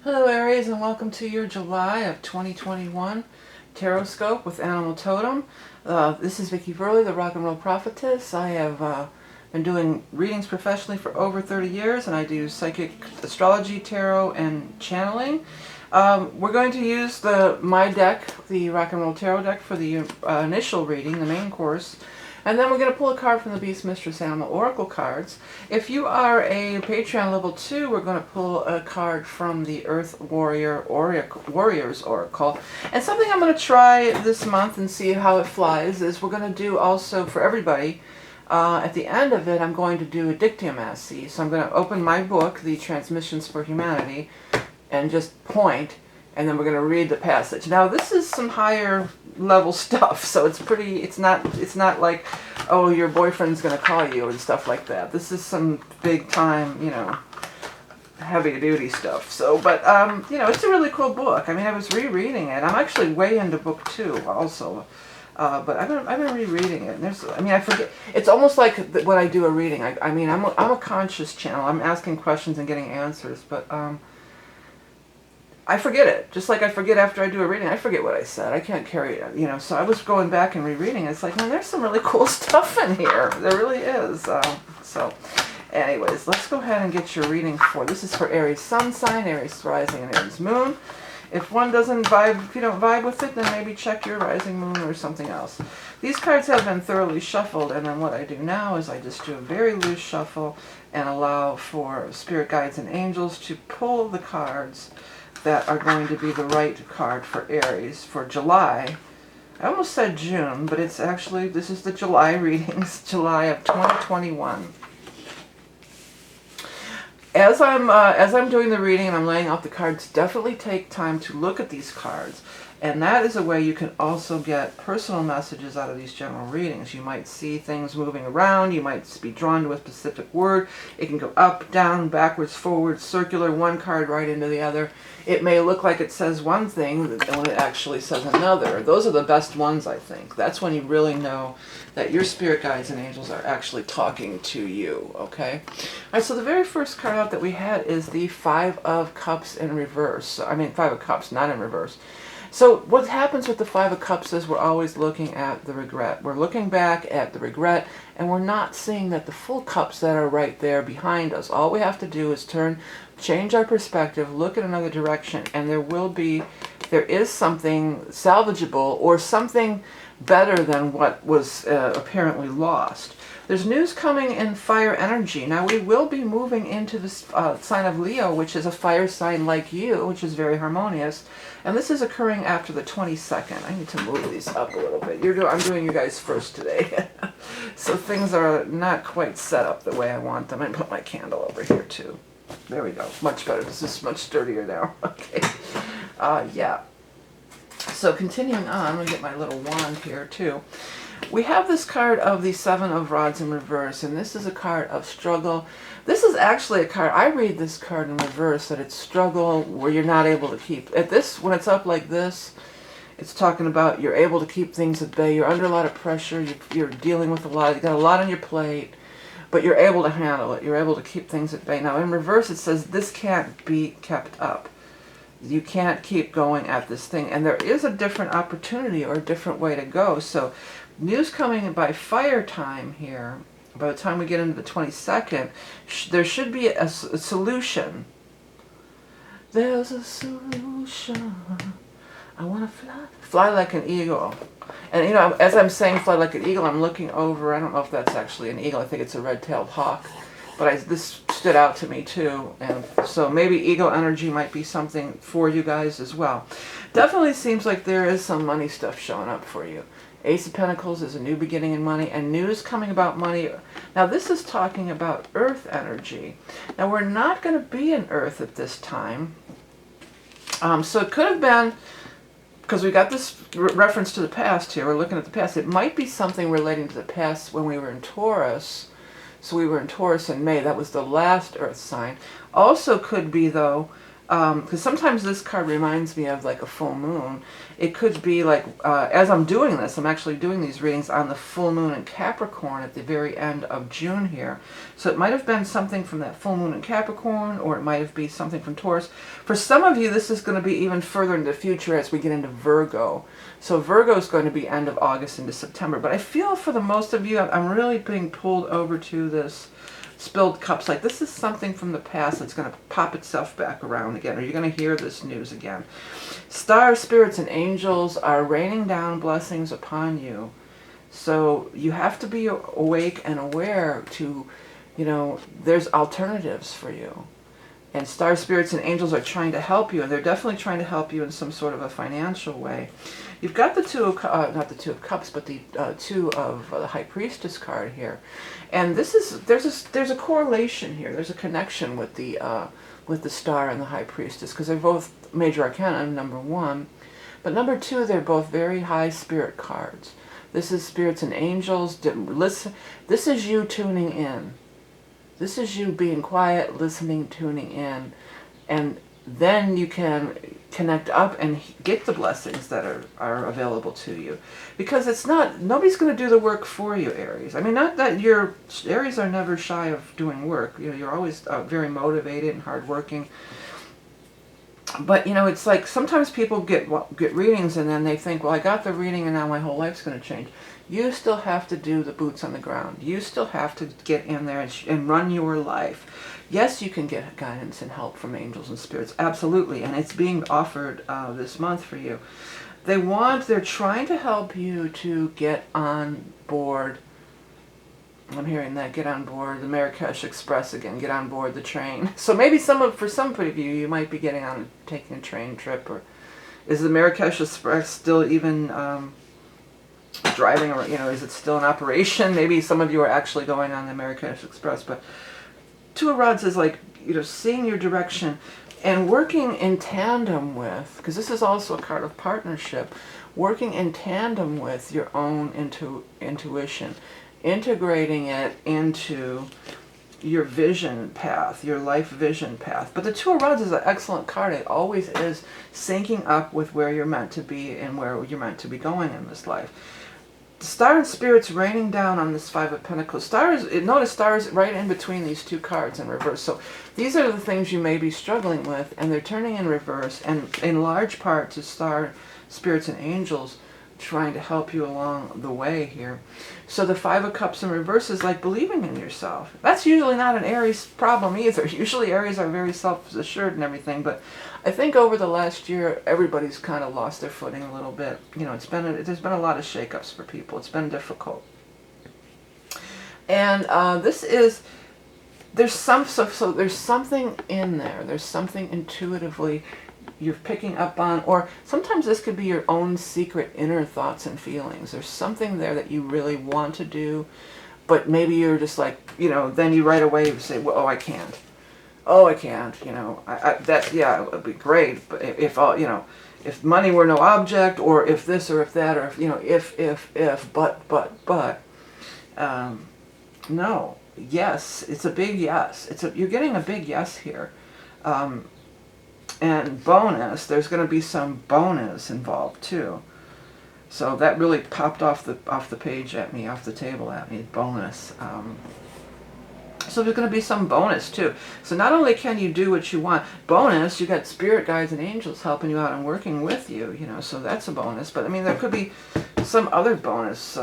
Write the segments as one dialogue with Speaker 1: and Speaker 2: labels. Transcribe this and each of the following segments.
Speaker 1: Hello Aries, and welcome to your July of 2021 Taroscope with Animal Totem. This is Vickieverlie, the Rock and Roll Prophetess. I have been doing readings professionally for over 30 years, and I do psychic astrology, tarot, and channeling. We're going to use my deck, the Rock and Roll Tarot deck, for the initial reading, the main course. And then we're going to pull a card from the Beast Mistress Animal Oracle cards. If you are a Patreon level 2, we're going to pull a card from the Earth Warriors Oracle. And something I'm going to try this month and see how it flies is we're going to do also for everybody, at the end of it, I'm going to do a dictiomancy. So I'm going to open my book, The Transmissions for Humanity, and just point, and then we're going to read the passage. Now this is some higher level stuff, so it's not like, oh, your boyfriend's going to call you and stuff like that. This is some big time, heavy duty stuff. So, but it's a really cool book. I mean, I was rereading it. I'm actually way into book 2 also. But I've been rereading it. And I forget. It's almost like when I do a reading. I'm a conscious channel. I'm asking questions and getting answers, but I forget it. Just like I forget after I do a reading, I forget what I said. I can't carry it, So I was going back and rereading. It's like, man, there's some really cool stuff in here. There really is. So, anyways, let's go ahead and get your reading for. This is for Aries Sun sign, Aries rising, and Aries moon. If one doesn't vibe, if you don't vibe with it, then maybe check your rising moon or something else. These cards have been thoroughly shuffled, and then what I do now is I just do a very loose shuffle and allow for spirit guides and angels to pull the cards that are going to be the right card for Aries for July. I almost said June, but it's actually, this is the July readings, July of 2021. As I'm doing the reading and I'm laying out the cards, definitely take time to look at these cards. And that is a way you can also get personal messages out of these general readings. You might see things moving around. You might be drawn to a specific word. It can go up, down, backwards, forwards, circular, one card right into the other. It may look like it says one thing when it actually says another. Those are the best ones, I think. That's when you really know that your spirit guides and angels are actually talking to you, okay? All right, so the very first card out that we had is the Five of Cups in reverse. I mean, Five of Cups, not in reverse. So what happens with the Five of Cups is we're always looking at the regret. We're looking back at the regret, and we're not seeing that the full cups that are right there behind us. All we have to do is change our perspective, look at another direction, and there is something salvageable or something better than what was apparently lost. There's news coming in fire energy. Now we will be moving into the sign of Leo, which is a fire sign like you, which is very harmonious. And this is occurring after the 22nd. I need to move these up a little bit. I'm doing you guys first today. So things are not quite set up the way I want them. I'm going to put my candle over here too. There we go. Much better. This is much sturdier now. Okay. Yeah. So continuing on, I'm going to get my little wand here too. We have this card of the Seven of Rods in reverse, and this is a card of struggle. This is actually a card, I read this card in reverse, that it's struggle where you're not able to keep. When it's up like this, it's talking about you're able to keep things at bay. You're under a lot of pressure. You're dealing with a lot. You've got a lot on your plate, but you're able to handle it. You're able to keep things at bay. Now in reverse, it says this can't be kept up. You can't keep going at this thing, and there is a different opportunity or a different way to go. So news coming by fire time here. By the time we get into the 22nd, there should be a solution. There's a solution. I want to fly like an eagle. And as I'm saying fly like an eagle, I'm looking over. I don't know if that's actually an eagle. I think it's a red-tailed hawk. But this stood out to me too, and so maybe eagle energy might be something for you guys as well. Definitely seems like there is some money stuff showing up for you. Ace of Pentacles is a new beginning in money, and news coming about money. Now this is talking about earth energy. Now we're not going to be in earth at this time. So it could have been, because we got this reference to the past here, we're looking at the past. It might be something relating to the past when we were in Taurus. So we were in Taurus in May. That was the last earth sign. Also could be, though, because sometimes this card reminds me of like a full moon. It could be like, as I'm doing this, I'm actually doing these readings on the full moon in Capricorn at the very end of June here. So it might have been something from that full moon in Capricorn, or it might have been something from Taurus. For some of you, this is going to be even further into the future as we get into Virgo. So Virgo is going to be end of August into September. But I feel for the most of you, I'm really being pulled over to this spilled cups. Like this is something from the past that's going to pop itself back around again, or you're going to hear this news again. Stars, spirits, and angels are raining down blessings upon you. So you have to be awake and aware to, you know, there's alternatives for you. And stars, spirits, and angels are trying to help you, and they're definitely trying to help you in some sort of a financial way. You've got the Two of, not the Two of Cups, but the Two of the High Priestess card here. And this is, there's a correlation here. There's a connection with the Star and the High Priestess, because they're both major arcana, number 1. But number 2, they're both very high spirit cards. This is spirits and angels. Listen, this is you tuning in. This is you being quiet, listening, tuning in, and then you can connect up and get the blessings that are available to you. Because it's not, nobody's going to do the work for you, Aries. I mean, not that Aries are never shy of doing work. You know, you're always very motivated and hardworking. But, you know, it's like sometimes people get readings and then they think, well, I got the reading and now my whole life's going to change. You still have to do the boots on the ground. You still have to get in there and run your life. Yes, you can get guidance and help from angels and spirits, absolutely, and it's being offered this month for you. They're trying to help you to get on board. I'm hearing that, get on board the Marrakesh Express again, get on board the train. So maybe for some of you, you might be taking a train trip, or is the Marrakesh Express still even driving, or, you know, is it still in operation? Maybe some of you are actually going on the Marrakesh Express, but Two of Rods is like, you know, seeing your direction and working in tandem with, because this is also a card of partnership, working in tandem with your own intuition, integrating it into your vision path, your life vision path. But the Two of Rods is an excellent card. It always is syncing up with where you're meant to be and where you're meant to be going in this life. The Star and Spirit's raining down on this Five of Pentacles. Notice stars right in between these two cards in reverse. So these are the things you may be struggling with, and they're turning in reverse, and in large part to Star, Spirits, and Angels trying to help you along the way here. So the Five of Cups in reverse is like believing in yourself. That's usually not an Aries problem either. Usually Aries are very self-assured and everything, but I think over the last year, everybody's kind of lost their footing a little bit. You know, there's been a lot of shakeups for people. It's been difficult. And there's something in there. There's something intuitively you're picking up on, or sometimes this could be your own secret inner thoughts and feelings. There's something there that you really want to do, but maybe you're just like, you know, then you right away say, well, oh, I can't. Oh, I can't, you know, yeah, it would be great, but if money were no object, or if this or if that, or if, you know, if, but, no, yes, it's a big yes. You're getting a big yes here. And bonus, there's going to be some bonus involved too. So that really popped off the page at me, off the table at me, bonus. So there's going to be some bonus too. So not only can you do what you want, bonus, you got spirit guides and angels helping you out and working with you, you know, so that's a bonus. But I mean, there could be some other bonus,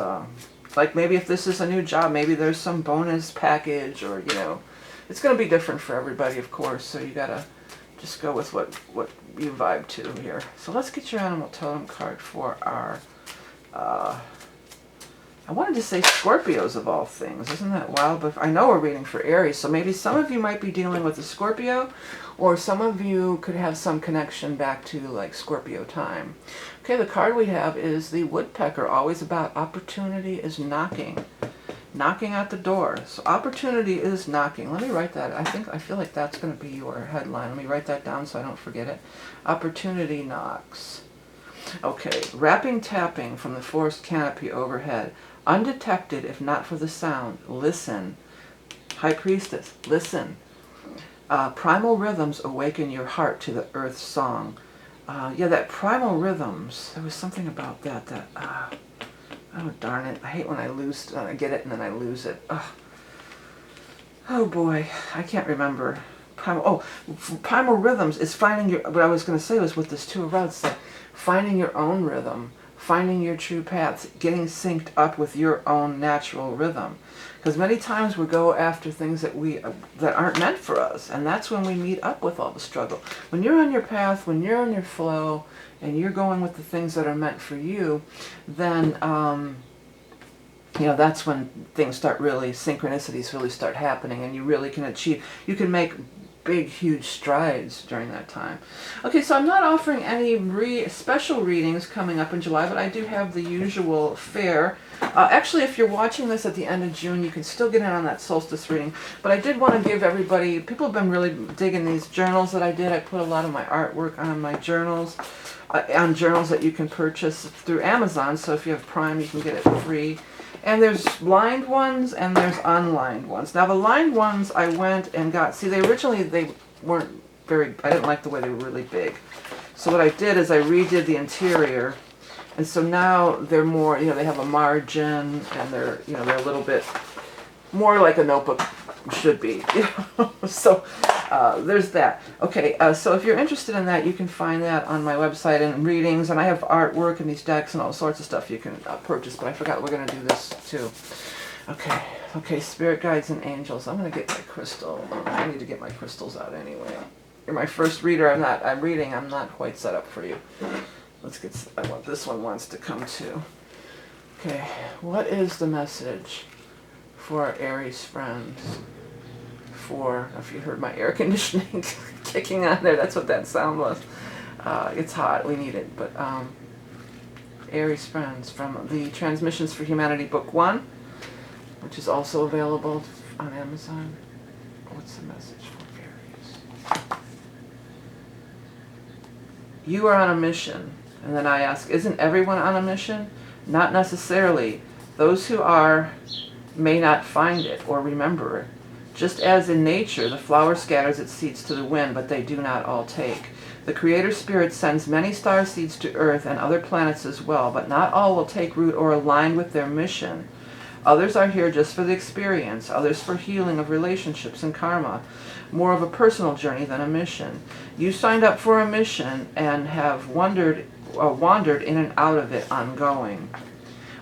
Speaker 1: like maybe if this is a new job, maybe there's some bonus package, or, you know, it's going to be different for everybody, of course, so you got to just go with what you vibe to here. So let's get your animal totem card for our, I wanted to say Scorpios of all things. Isn't that wild? But I know we're reading for Aries, so maybe some of you might be dealing with a Scorpio, or some of you could have some connection back to like Scorpio time. Okay, the card we have is the Woodpecker, always about opportunity is knocking. Knocking at the door. So opportunity is knocking. Let me write that. I feel like that's going to be your headline. Let me write that down so I don't forget it. Opportunity knocks. Okay, rapping, tapping from the forest canopy overhead. Undetected if not for the sound. Listen. High Priestess, listen. Primal rhythms awaken your heart to the earth's song. Yeah, that primal rhythms, there was something about that, oh darn it, I hate when I get it and then I lose it. Oh boy, I can't remember. Primal rhythms is finding your, what I was going to say was with this Two of Rods, that finding your own rhythm, finding your true path, getting synced up with your own natural rhythm. Because many times we go after things that aren't meant for us, and that's when we meet up with all the struggle. When you're on your path, when you're on your flow, and you're going with the things that are meant for you, then you know, that's when things start really, synchronicities really start happening, and you really can achieve, you can make big, huge strides during that time. Okay, so I'm not offering any special readings coming up in July, but I do have the usual fare. Actually, if you're watching this at the end of June, you can still get in on that solstice reading. But I did want to give everybody, people have been really digging these journals that I did. I put a lot of my artwork on my journals, on journals that you can purchase through Amazon. So if you have Prime, you can get it free. And there's lined ones and there's unlined ones. Now the lined ones I went and got, see, originally they weren't very, I didn't like the way they were really big. So what I did is I redid the interior, and so now they're more, you know, they have a margin, and they're, you know, they're a little bit more like a notebook should be. You know? So there's that. Okay, so if you're interested in that, you can find that on my website and readings, and I have artwork and these decks and all sorts of stuff you can purchase, but I forgot we're going to do this too. Okay, spirit guides and angels. I'm going to get my crystal. I need to get my crystals out anyway. You're my first reader. I'm not quite set up for you. Let's get, this one wants to come too. Okay, what is the message for our Aries friends? If you heard my air conditioning kicking on there, that's what that sound was. It's hot, we need it. But Aries friends, from the Transmissions for Humanity Book 1, which is also available on Amazon. What's the message for Aries? You are on a mission. And then I ask, isn't everyone on a mission? Not necessarily. Those who are may not find it or remember it. Just as in nature, the flower scatters its seeds to the wind, but they do not all take. The Creator Spirit sends many star seeds to Earth and other planets as well, but not all will take root or align with their mission. Others are here just for the experience, others for healing of relationships and karma, more of a personal journey than a mission. You signed up for a mission and have wandered in and out of it ongoing.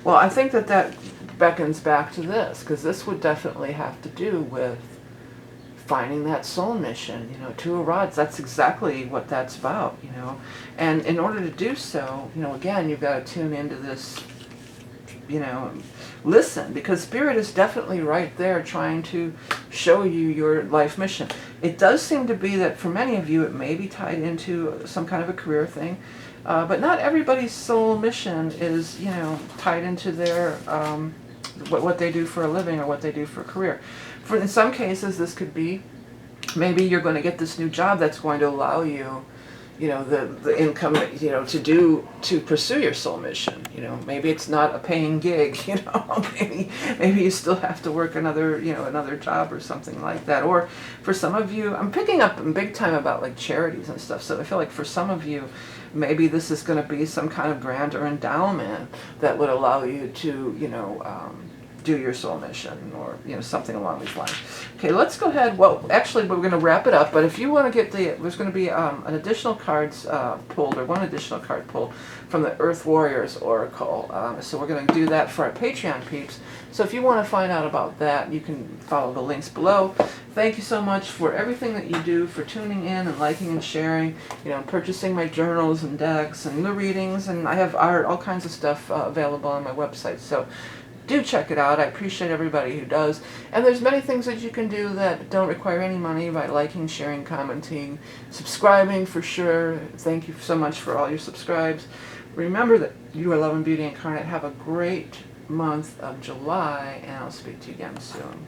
Speaker 1: Well, I think that beckons back to this, because this would definitely have to do with finding that soul mission. You know, Two of Rods, that's exactly what that's about, you know. And in order to do so, you know, again, you've got to tune into this, you know, listen, because Spirit is definitely right there trying to show you your life mission. It does seem to be that for many of you it may be tied into some kind of a career thing, but not everybody's soul mission is, you know, tied into their what they do for a living or what they do for a career. In some cases, this could be maybe you're going to get this new job that's going to allow you, you know, the income, you know, to pursue your soul mission. You know, maybe it's not a paying gig, you know, maybe you still have to work another job or something like that. Or for some of you, I'm picking up big time about like charities and stuff, so I feel like for some of you, maybe this is going to be some kind of grant or endowment that would allow you to, you know, do your soul mission, or, you know, something along these lines. Okay, let's go ahead. Well, actually, we're going to wrap it up, but if you want to get there's going to be an additional cards pulled, or one additional card pulled from the Earth Warriors Oracle. So we're going to do that for our Patreon peeps. So if you want to find out about that, you can follow the links below. Thank you so much for everything that you do, for tuning in and liking and sharing, you know, purchasing my journals and decks and the readings, and I have art, all kinds of stuff available on my website. So do check it out. I appreciate everybody who does. And there's many things that you can do that don't require any money, by liking, sharing, commenting, subscribing for sure. Thank you so much for all your subscribes. Remember that you are Love and Beauty Incarnate. Have a great month of July, and I'll speak to you again soon.